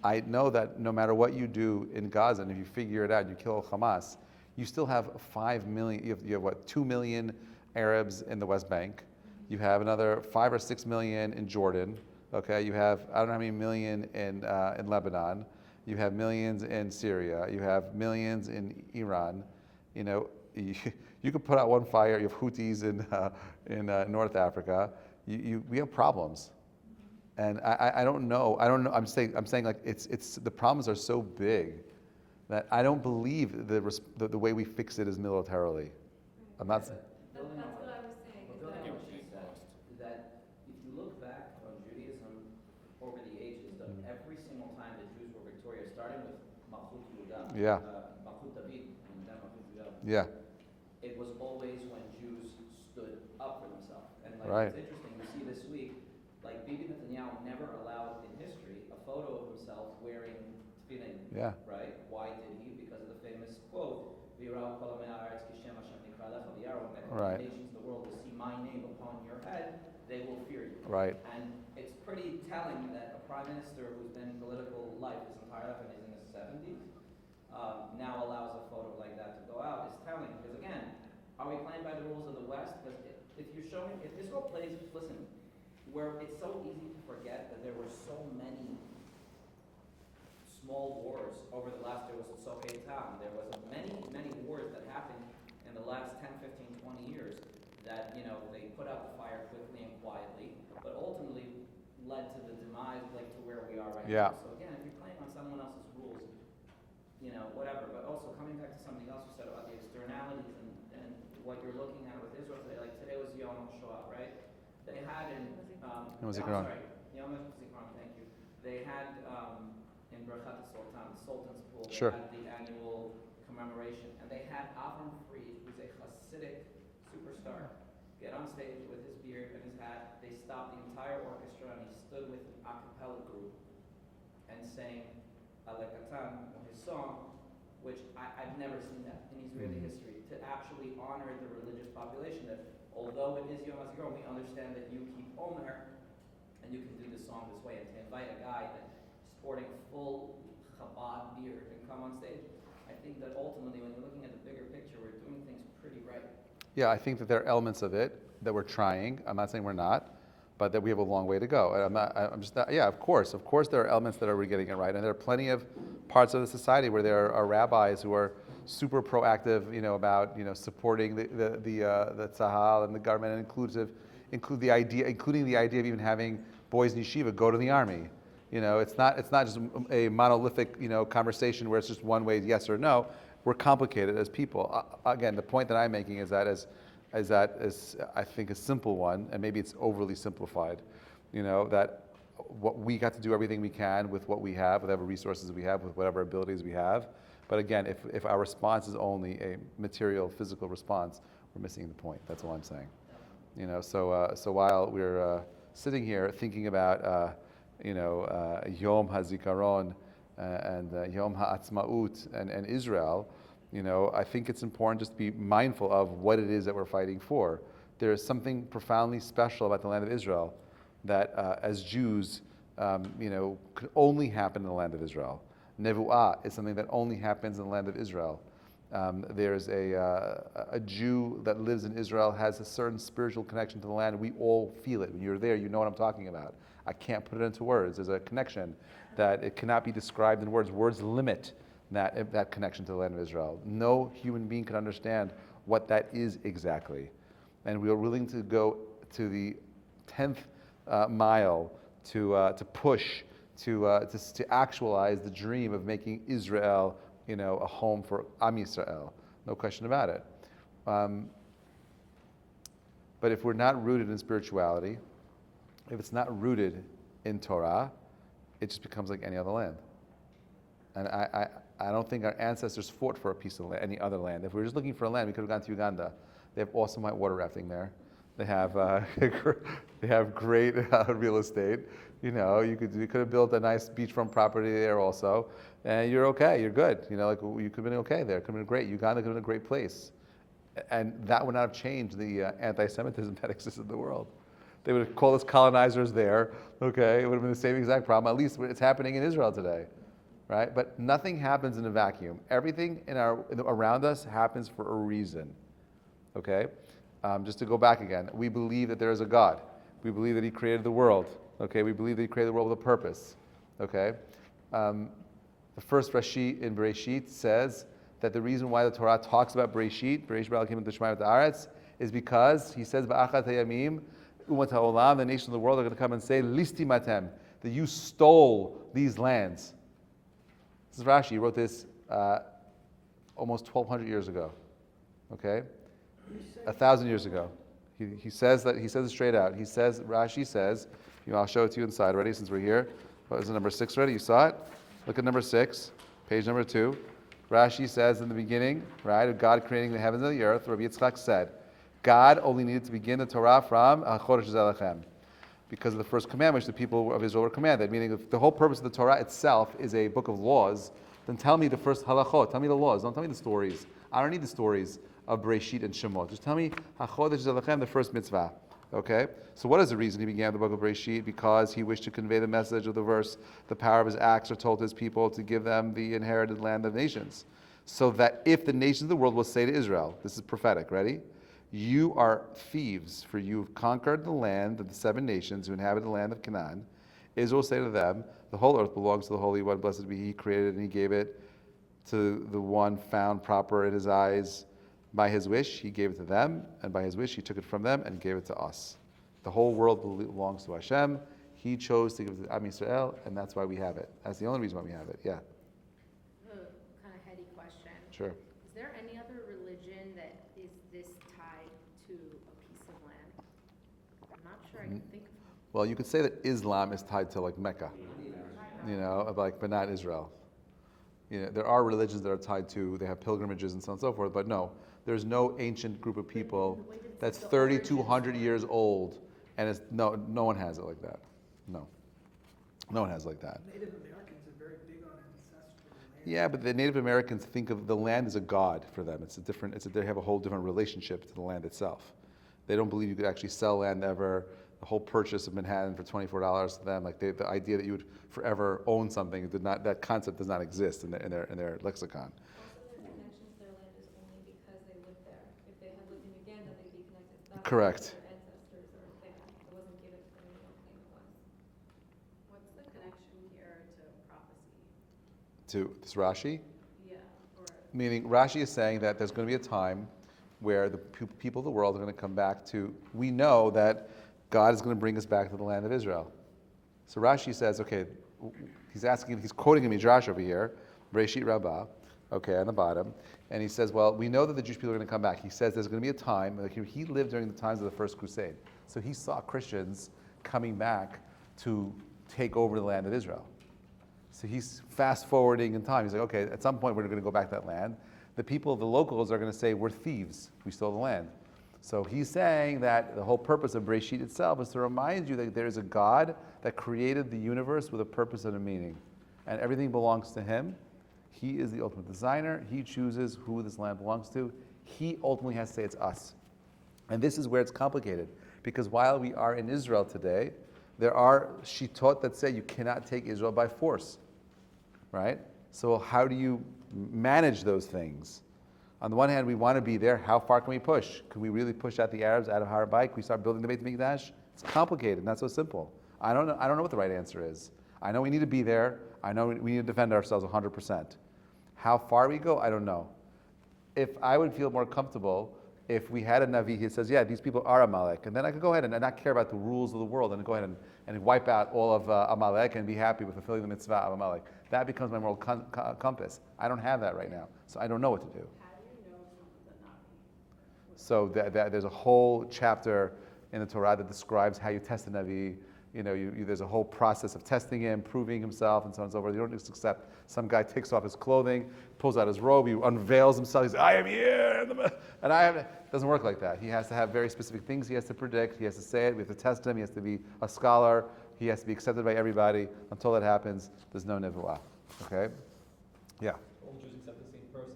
Speaker 1: I know that no matter what you do in Gaza, and if you figure it out, you kill Hamas, you still have 5 million. You have what, 2 million Arabs in the West Bank. You have another 5 or 6 million in Jordan. Okay, you have, I don't know how many million in Lebanon. You have millions in Syria. You have millions in Iran. You could put out one fire. You have Houthis in North Africa. We have problems, and I don't know. I'm saying like it's the problems are so big that I don't believe the way we fix it is militarily. I'm not.
Speaker 3: That's what I was saying. Is that
Speaker 4: Is that if you look back on Judaism over the ages, every single time the Jews were victorious, starting with Malchut Yehuda,
Speaker 1: Yeah.
Speaker 4: Malchut David, and then Malchut Yehuda,
Speaker 1: Yeah.
Speaker 4: it was always when Jews stood up for themselves. And
Speaker 1: Right.
Speaker 4: It's interesting, you see this week, like Bibi Netanyahu never allowed in history a photo of himself wearing tefillin.
Speaker 1: Yeah.
Speaker 4: Right? Why did he? Because of the famous quote, "V'yirau kol amei haaretz kishem Hashem nikra lecha v'yaru." When
Speaker 1: Right.
Speaker 4: the nations of the world will see my name upon your head, they will fear you.
Speaker 1: Right.
Speaker 4: And it's pretty telling that a prime minister who's been in political life his entire life and is in his 70s now allows a photo like that to go out. It's telling because again, are we playing by the rules of the West? Because if you're showing, if Israel plays, listen, where it's so easy to forget that there were so many small wars over the last, there was Sohetam, there was many wars that happened in the last 10, 15, 20 years that, they put out the fire quickly and quietly, but ultimately led to the demise, like to where we are right now. So again, if you're playing on someone else's rules, whatever, but also coming back to something else you said about the externalities and what you're looking at with Israel today, like today was Yom HaShoah, right? They had
Speaker 1: Yom HaZikaron.
Speaker 4: Yom HaZikaron, thank you. They had in Brachat Sultan, the Sultan's Pool, they
Speaker 1: Sure.
Speaker 4: had the annual commemoration, and they had Avram Fried, who's a Hasidic superstar, get on stage with his beard and his hat. They stopped the entire orchestra, and he stood with an a cappella group and sang Alekatan, his song, which I've never seen that in Israeli history, to actually honor the religious population. That although it is Yom HaZikaron, we understand that you keep Omer, and you can do the song this way. And to invite a guy that sporting a full Chabad beard and come on stage, I think that ultimately, when you're looking at the bigger picture, we're doing things pretty right.
Speaker 1: Yeah, I think that there are elements of it that we're trying. I'm not saying we're not, but that we have a long way to go. And of course there are elements that we're getting it right. And there are plenty of parts of the society where there are rabbis who are super proactive, about, supporting the tzahal and the government, and including the idea of even having boys in yeshiva go to the army. It's not just a monolithic, conversation where it's just one way, yes or no. We're complicated as people. Again, the point that I'm making is that I think a simple one, and maybe it's overly simplified. That what we got to do everything we can with what we have, with whatever resources we have, with whatever abilities we have. But again, if our response is only a material, physical response, we're missing the point. That's all I'm saying. So while we're sitting here thinking about Yom HaZikaron and Yom HaAtzmaut and Israel, I think it's important just to be mindful of what it is that we're fighting for. There is something profoundly special about the land of Israel that, as Jews, could only happen in the land of Israel. Nevuah is something that only happens in the land of Israel. There's a Jew that lives in Israel has a certain spiritual connection to the land. We all feel it. When you're there, you know what I'm talking about. I can't put it into words. There's a connection that it cannot be described in words. Words limit that connection to the land of Israel. No human being can understand what that is exactly. And we are willing to go to the 10th mile to push, to actualize the dream of making Israel, a home for Am Yisrael. No question about it. But if we're not rooted in spirituality, if it's not rooted in Torah, it just becomes like any other land. And I don't think our ancestors fought for a piece of any other land. If we were just looking for a land, we could have gone to Uganda. They have awesome white water rafting there. They have great real estate. You could have built a nice beachfront property there also, and you're okay. You're good. You could have been okay there. It could have been great. Uganda could have been a great place, and that would not have changed the anti-Semitism that existed in the world. They would have called us colonizers there. Okay, it would have been the same exact problem. At least it's happening in Israel today, right? But nothing happens in a vacuum. Everything around us happens for a reason. Okay, just to go back again, we believe that there is a God. We believe that He created the world. Okay, we believe that He created the world with a purpose. Okay, the first Rashi in Bereshit says that the reason why the Torah talks about Bereshit, is because he says, "Ba'achat hayamim, umat ha'olam," the nations of the world are going to come and say, "Listimatem," that you stole these lands. This is Rashi. He wrote this almost 1,200 years ago. Okay, 1,000 years ago. He says it straight out. Rashi says, I'll show it to you inside already since we're here. What is it, number 6 already? You saw it? Look at number 6, page number 2. Rashi says in the beginning, right, of God creating the heavens and the earth, Rabbi Yitzchak said, God only needed to begin the Torah from Chodesh Zelechem, because of the first commandment which the people of Israel were commanded. Meaning, if the whole purpose of the Torah itself is a book of laws, then tell me the first halachot, tell me the laws, don't tell me the stories. I don't need the stories of Bereshit and Shemot. Just tell me HaChodesh Zelechem, the first mitzvah. Okay? So what is the reason he began the book of Bereshit? Because he wished to convey the message of the verse, the power of his acts are told to his people to give them the inherited land of nations. So that if the nations of the world will say to Israel, this is prophetic, ready? You are thieves, for you have conquered the land of the 7 nations who inhabit the land of Canaan. Israel will say to them, the whole earth belongs to the Holy One, blessed be He who created it, and He gave it to the one found proper in His eyes. By His wish, He gave it to them, and by His wish, He took it from them and gave it to us. The whole world belongs to Hashem. He chose to give it to Am Yisrael, and that's why we have it. That's the only reason why we have it, yeah.
Speaker 5: Kind of heady question.
Speaker 1: Sure.
Speaker 5: Is there any other religion that is this tied to a piece of land? I'm not sure I can think of.
Speaker 1: Well, you could say that Islam is tied to like Mecca, but not Israel. There are religions that are tied to, they have pilgrimages and so on and so forth, but no, there's no ancient group of people that's 3,200 years old, and no one has it like that. No one has it like that.
Speaker 2: Native Americans are very big on ancestral land.
Speaker 1: Yeah, but the Native Americans think of the land as a god for them. They have a whole different relationship to the land itself. They don't believe you could actually sell land ever. The whole purchase of Manhattan for $24 to them, like the idea that you would forever own something, that concept does not exist in their lexicon.
Speaker 3: Also, their connection to their land is only because they lived there. If they had lived in Uganda, they'd be connected to that.
Speaker 1: Correct.
Speaker 3: Their ancestors are there. It wasn't given to them, they don't claim it was.
Speaker 5: What's the connection here to prophecy?
Speaker 1: To this Rashi,
Speaker 5: Yeah, or
Speaker 1: meaning Rashi is saying that there's going to be a time where the people of the world are going to come back to, we know that God is going to bring us back to the land of Israel. So Rashi says, okay, he's quoting a Midrash over here, Bereshit Rabbah, okay, on the bottom, and he says, well, we know that the Jewish people are going to come back. He says there's going to be a time, like he lived during the times of the First Crusade, so he saw Christians coming back to take over the land of Israel. So he's fast forwarding in time. He's like, okay, at some point we're going to go back to that land. The people, the locals, are going to say, we're thieves. We stole the land. So he's saying that the whole purpose of Bereshit itself is to remind you that there is a God that created the universe with a purpose and a meaning. And everything belongs to Him. He is the ultimate designer. He chooses who this land belongs to. He ultimately has to say it's us. And this is where it's complicated. Because while we are in Israel today, there are shittot that say you cannot take Israel by force. Right? So how do you manage those things? On the one hand, we want to be there. How far can we push? Can we really push out the Arabs out of Har Bayit? Can we start building the Beit HaMikdash? It's complicated, not so simple. I don't know what the right answer is. I know we need to be there. I know we need to defend ourselves 100%. How far we go, I don't know. If I would feel more comfortable if we had a Navi who says, yeah, these people are Amalek, and then I could go ahead and not care about the rules of the world and go ahead and wipe out all of Amalek and be happy with fulfilling the mitzvah of Amalek. That becomes my moral compass. I don't have that right now, so I don't know what to do. So there's a whole chapter in the Torah that describes how you test a Navi. There's a whole process of testing him, proving himself, and so on and so forth. You don't just accept some guy takes off his clothing, pulls out his robe, he unveils himself, he says, I am here, and I am. It doesn't work like that. He has to have very specific things he has to predict, he has to say it, we have to test him, he has to be a scholar, he has to be accepted by everybody. Until that happens, there's no nevuah. Okay? Yeah.
Speaker 6: All Jews except the same person.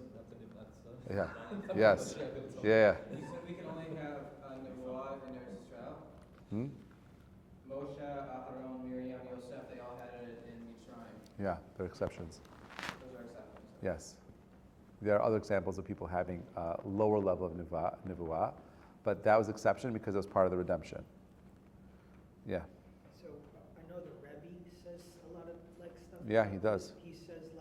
Speaker 6: That's
Speaker 1: Yeah. Yes. Yeah.
Speaker 7: You said we can only have Nebuah and Eretz Israel.
Speaker 1: Hmm?
Speaker 7: Moshe, Aaron, Miriam, Yosef, they all had it in Mitzrayim.
Speaker 1: Yeah, there are exceptions.
Speaker 7: Those are exceptions.
Speaker 1: Yes. There are other examples of people having a lower level of nevuah, but that was exception because it was part of the redemption. Yeah.
Speaker 2: So I know the Rabbi says a lot of stuff.
Speaker 1: Yeah, he does.
Speaker 2: He says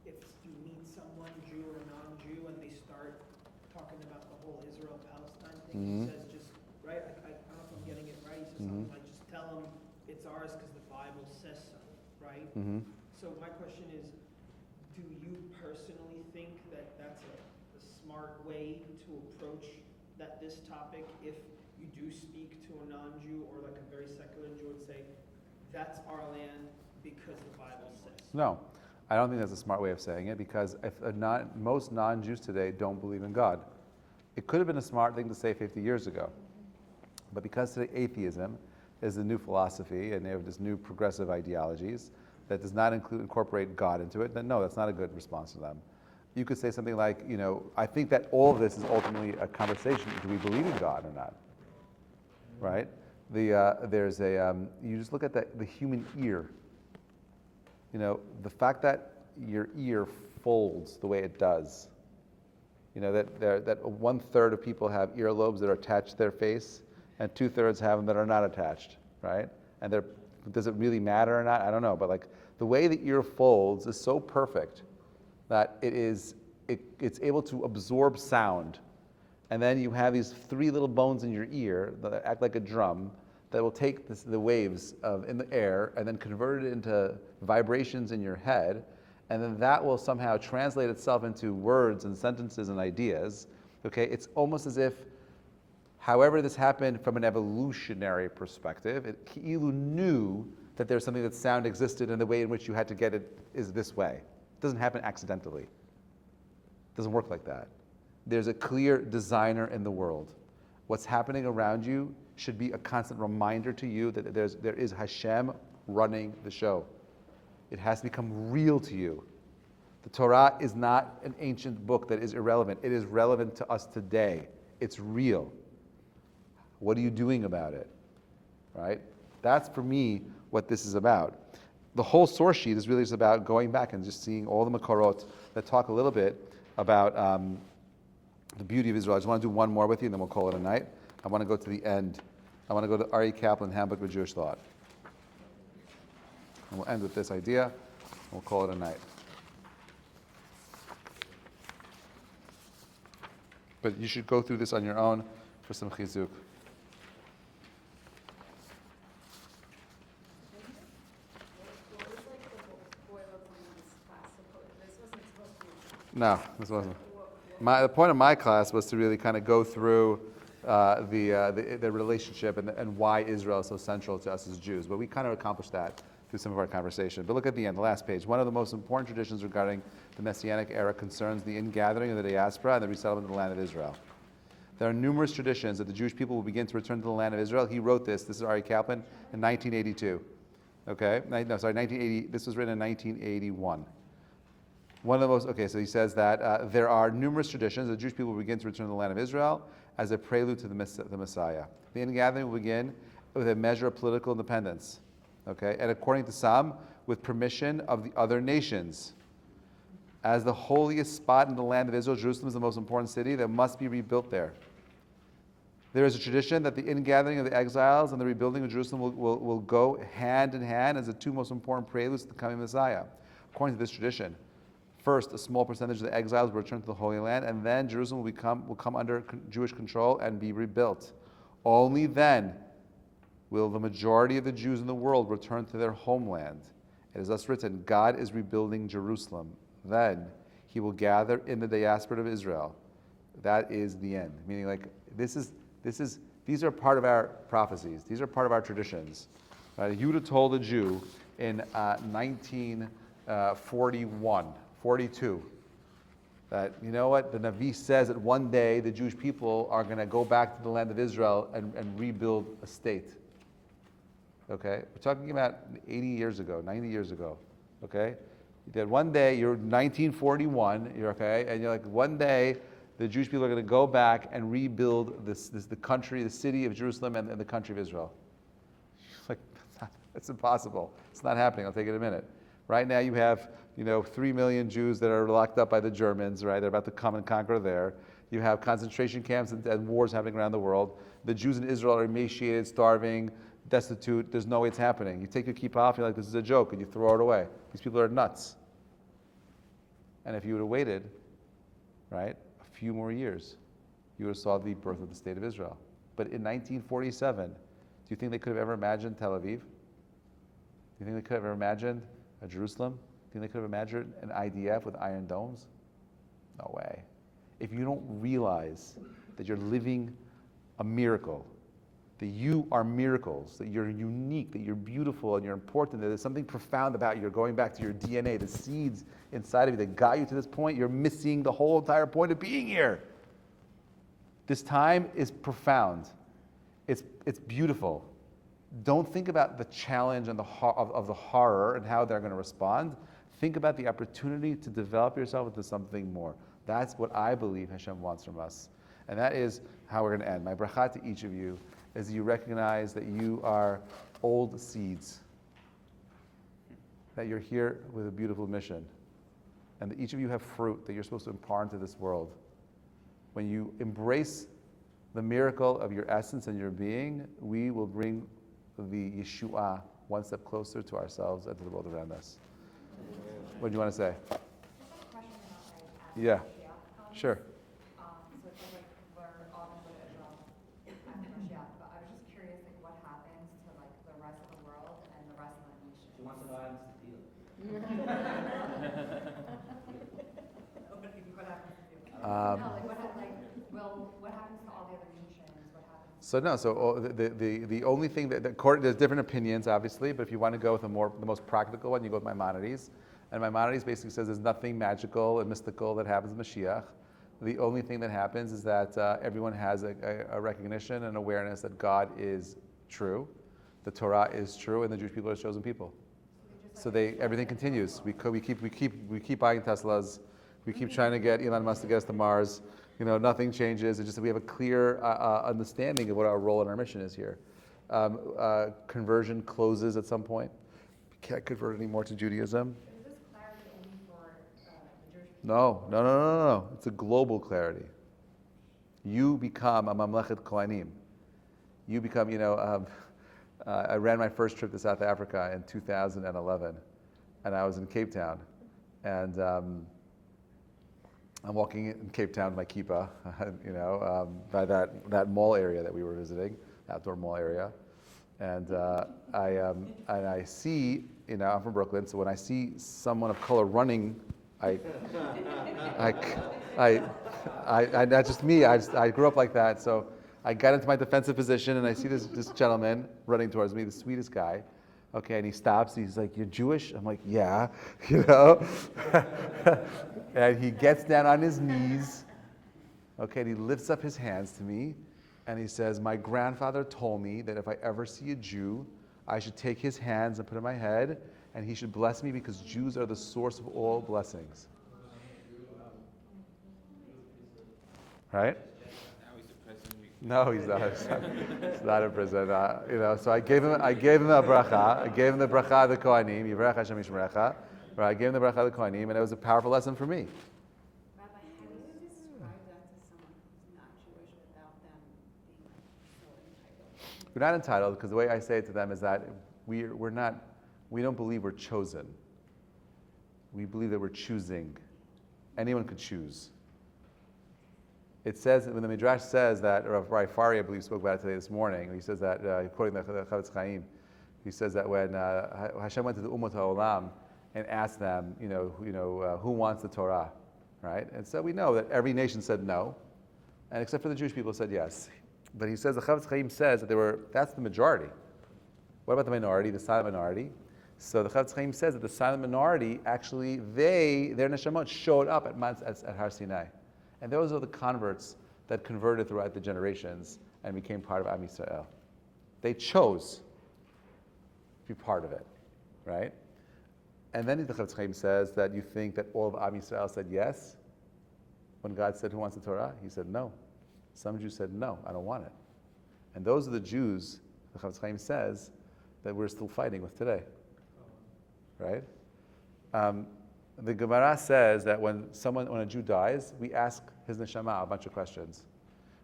Speaker 2: if you meet someone, Jew or non-Jew, and they start talking about the whole Israel-Palestine thing,
Speaker 1: Mhm.
Speaker 2: he says just, right, I don't know if I'm getting it right, he says something like, just tell them it's ours because the Bible says so, right?
Speaker 1: Mm-hmm.
Speaker 2: So my question is, do you personally think that that's a smart way to approach this topic if you do speak to a non-Jew or like a very secular Jew and say, that's our land because the Bible says?
Speaker 1: No, I don't think that's a smart way of saying it because most non-Jews today don't believe in God. It could have been a smart thing to say 50 years ago. But because today atheism is the new philosophy and they have this new progressive ideologies that does not incorporate God into it, then no, that's not a good response to them. You could say something like, I think that all of this is ultimately a conversation. Do we believe in God or not? Right? You just look at the human ear. The fact that your ear folds the way it does, You know, that 1/3 of people have earlobes that are attached to their face, and 2/3 have them that are not attached, right? And does it really matter or not? I don't know. But like the way the ear folds is so perfect that it's able to absorb sound. And then you have these 3 little bones in your ear that act like a drum that will take the waves in the air and then convert it into vibrations in your head. And then that will somehow translate itself into words and sentences and ideas. Okay, it's almost as if, however this happened from an evolutionary perspective, Ki'ilu knew that there's something that sound existed and the way in which you had to get it is this way. It doesn't happen accidentally. It doesn't work like that. There's a clear designer in the world. What's happening around you should be a constant reminder to you that there is Hashem running the show. It has to become real to you. The Torah is not an ancient book that is irrelevant. It is relevant to us today. It's real. What are you doing about it? Right? That's for me what this is about. The whole source sheet is really just about going back and just seeing all the Makorot that talk a little bit about the beauty of Israel. I just want to do one more with you and then we'll call it a night. I want to go to the end. I want to go to Ari Kaplan, Handbook of Jewish Thought. And we'll end with this idea. We'll call it a night. But you should go through this on your own for some chizuk. No, this wasn't. The point of my class was to really kind of go through the relationship and why Israel is so central to us as Jews. But we kind of accomplished that through some of our conversation. But look at the end, the last page. One of the most important traditions regarding the Messianic era concerns the ingathering of the diaspora and the resettlement of the land of Israel. There are numerous traditions that the Jewish people will begin to return to the land of Israel. He wrote this is Ari Kaplan, in 1982. Okay? No, sorry, 1980. This was written in 1981. One of the most, okay, so he says that there are numerous traditions that Jewish people will begin to return to the land of Israel as a prelude to the Messiah. The ingathering will begin with a measure of political independence, okay, and according to some, with permission of the other nations. As the holiest spot in the land of Israel, Jerusalem is the most important city that must be rebuilt there. There is a tradition that the ingathering of the exiles and the rebuilding of Jerusalem will go hand in hand as the 2 most important preludes to the coming Messiah. According to this tradition, first, a small percentage of the exiles will return to the Holy Land, and then Jerusalem will come under Jewish control and be rebuilt. Only then will the majority of the Jews in the world return to their homeland. It is thus written, God is rebuilding Jerusalem. Then he will gather in the diaspora of Israel. That is the end. Meaning, like, these are part of our prophecies. These are part of our traditions. Right? You would have told a Jew in 1942, that, you know what, the Navi says that one day the Jewish people are going to go back to the land of Israel and rebuild a state. Okay? We're talking about 80 years ago, 90 years ago. Okay? That one day, you're 1941, you're okay, and you're like, one day the Jewish people are going to go back and rebuild the country, the city of Jerusalem and the country of Israel. Like, that's impossible. It's not happening. I'll take it in a minute. Right now you have, 3 million Jews that are locked up by the Germans, right? They're about to come and conquer there. You have concentration camps and wars happening around the world. The Jews in Israel are emaciated, starving, destitute. There's no way it's happening. You take your kippah off, you're like, this is a joke, and you throw it away. These people are nuts. And if you would have waited, right, a few more years, you would have saw the birth of the state of Israel. But in 1947, do you think they could have ever imagined Tel Aviv? Do you think they could have ever imagined a Jerusalem? Do you think they could have imagined an IDF with iron domes? No way. If you don't realize that you're living a miracle, that you are miracles, that you're unique, that you're beautiful and you're important, that there's something profound about you, you're going back to your DNA, the seeds inside of you that got you to this point, you're missing the whole entire point of being here. This time is profound. It's beautiful. Don't think about the challenge and of the horror and how they're going to respond. Think about the opportunity to develop yourself into something more. That's what I believe Hashem wants from us. And that is how we're going to end. My bracha to each of you is you recognize that you are old seeds, that you're here with a beautiful mission, and that each of you have fruit that you're supposed to impart into this world. When you embrace the miracle of your essence and your being, we will bring the Yeshua one step closer to ourselves and to the world around us. What do you want to say?
Speaker 8: Just a question about like
Speaker 1: Yeah.
Speaker 8: Mashiach comes.
Speaker 1: Sure.
Speaker 8: So it feels like we're all going to go to Israel after Mashiach, but I was just curious like what happens to like the rest of the world and the rest of the nation.
Speaker 4: She wants to know how to deal.
Speaker 8: What happens to you?
Speaker 1: Um,
Speaker 8: No, like what happens to all the other nations? What happens?
Speaker 1: So no, so the only thing there's different opinions, obviously, but if you want to go with the most practical one, you go with Maimonides. And Maimonides basically says there's nothing magical and mystical that happens in Mashiach. The only thing that happens is that everyone has a recognition and awareness that God is true, the Torah is true, and the Jewish people are chosen people. So everything continues. We keep buying Teslas. We keep trying to get Elon Musk to get us to Mars. Nothing changes. It's just that we have a clear understanding of what our role and our mission is here. Conversion closes at some point. We can't convert anymore to Judaism.
Speaker 8: Is this clarity only for the Jewish people?
Speaker 1: No. It's a global clarity. You become a Mamlechet Kohanim. You become, I ran my first trip to South Africa in 2011, and I was in Cape Town. And I'm walking in Cape Town with my kippah, by that mall area that we were visiting, outdoor mall area. And I see, I'm from Brooklyn, so when I see someone of color running, that's just me. I grew up like that, so I got into my defensive position, and I see this gentleman running towards me, the sweetest guy. Okay, and he stops. He's like, "You're Jewish?" I'm like, "Yeah," And he gets down on his knees. Okay, and he lifts up his hands to me, and he says, "My grandfather told me that if I ever see a Jew, I should take his hands and put in my head, and he should bless me because Jews are the source of all blessings." Right? No, he's not. He's not in prison. So I gave him a bracha. I gave him the bracha of the Kohanim. Yivrach Hashem Yishmerecha. Right? I gave him the bracha of the Kohanim, and it was a powerful lesson for me.
Speaker 9: Rabbi, how do you describe that to someone who's not Jewish without them being so entitled?
Speaker 1: We're not entitled because the way I say it to them is that we don't believe we're chosen. We believe that we're choosing. Anyone could choose. It says, when the Midrash says that, or Rabbi Fari, I believe, spoke about it today this morning, he says that, quoting the Chavetz Chaim, he says that when Hashem went to the Ummot HaOlam and asked them, who wants the Torah, right? And so we know that every nation said no, and except for the Jewish people said yes. But he says, the Chavetz Chaim says that that's the majority. What about the minority, the silent minority? So the Chavetz Chaim says that the silent minority, actually, their neshamot showed up at Har Sinai. And those are the converts that converted throughout the generations and became part of Am Yisrael. They chose to be part of it, right? And then the Chavetz Chaim says that you think that all of Am Yisrael said yes? When God said, "Who wants the Torah?" He said no. Some Jews said, "No, I don't want it." And those are the Jews, the Chavetz Chaim says, that we're still fighting with today, right? The Gemara says that when a Jew dies, we ask his neshama a bunch of questions.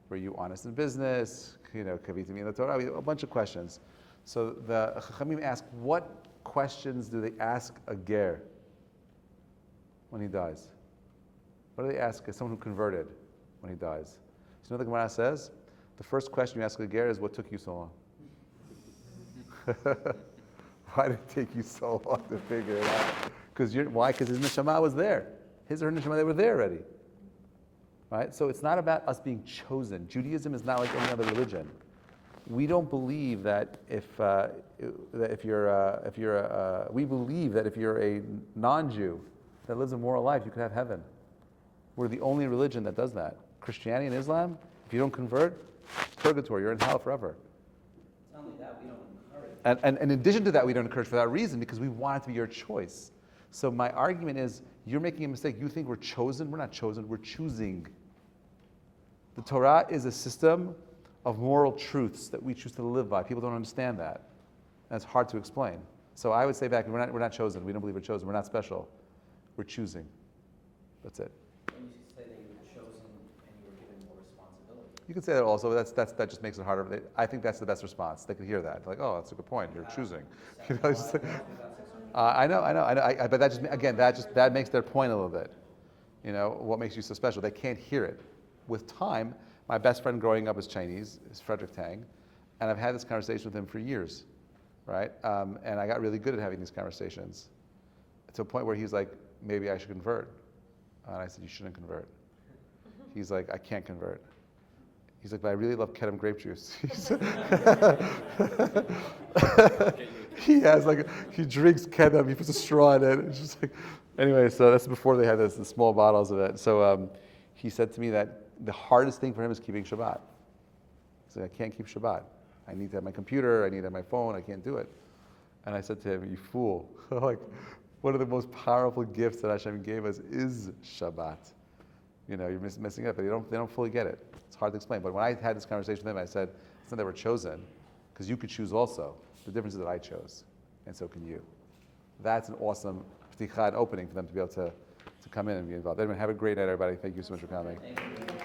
Speaker 1: Were you honest in business? Kavita mi in the Torah? A bunch of questions. So the Chachamim ask, what questions do they ask a ger when he dies? What do they ask someone who converted when he dies? So the Gemara says, the first question you ask a ger is, what took you so long? Why did it take you so long to figure it out? Why? Because his neshama was there. His or her neshama, they were there already. Right? So it's not about us being chosen. Judaism is not like any other religion. We don't believe that we believe that if you're a non-Jew that lives a moral life, you could have heaven. We're the only religion that does that. Christianity and Islam, if you don't convert, purgatory, you're in hell forever.
Speaker 4: Not only that, we don't encourage.
Speaker 1: And in addition to that, we don't encourage for that reason because we want it to be your choice. So my argument is, you're making a mistake. You think we're chosen. We're not chosen. We're choosing. The Torah is a system of moral truths that we choose to live by. People don't understand that. And it's hard to explain. So I would say back, we're not chosen. We don't believe we're chosen. We're not special. We're choosing. That's it.
Speaker 4: When you say that you were chosen and you were given
Speaker 1: You could say that also. That just makes it harder. I think that's the best response. They could hear that. Like, oh, that's a good point. You're choosing. You know, it's just like, I know. But that just again, that makes their point a little bit. You know, what makes you so special? They can't hear it. With time, my best friend growing up is Chinese, is Frederick Tang, and I've had this conversation with him for years, right? And I got really good at having these conversations, to a point where he's like, maybe I should convert. And I said, you shouldn't convert. He's like, I can't convert. He's like, but I really love Kedem grape juice. He has he drinks Kedem, he puts a straw in it. It's just like, anyway, so that's before they had the small bottles of it. So he said to me that the hardest thing for him is keeping Shabbat. He said, I can't keep Shabbat. I need to have my computer, I need to have my phone, I can't do it. And I said to him, you fool. Like, one of the most powerful gifts that Hashem gave us is Shabbat. You know, you're messing it up, but they don't fully get it. It's hard to explain. But when I had this conversation with him, I said, it's not that we're chosen, because you could choose also. The difference is that I chose, and so can you. That's an awesome pticha and opening for them to be able to come in and be involved. Anyway, have a great night, everybody. Thank you so much for coming.
Speaker 4: Thank you.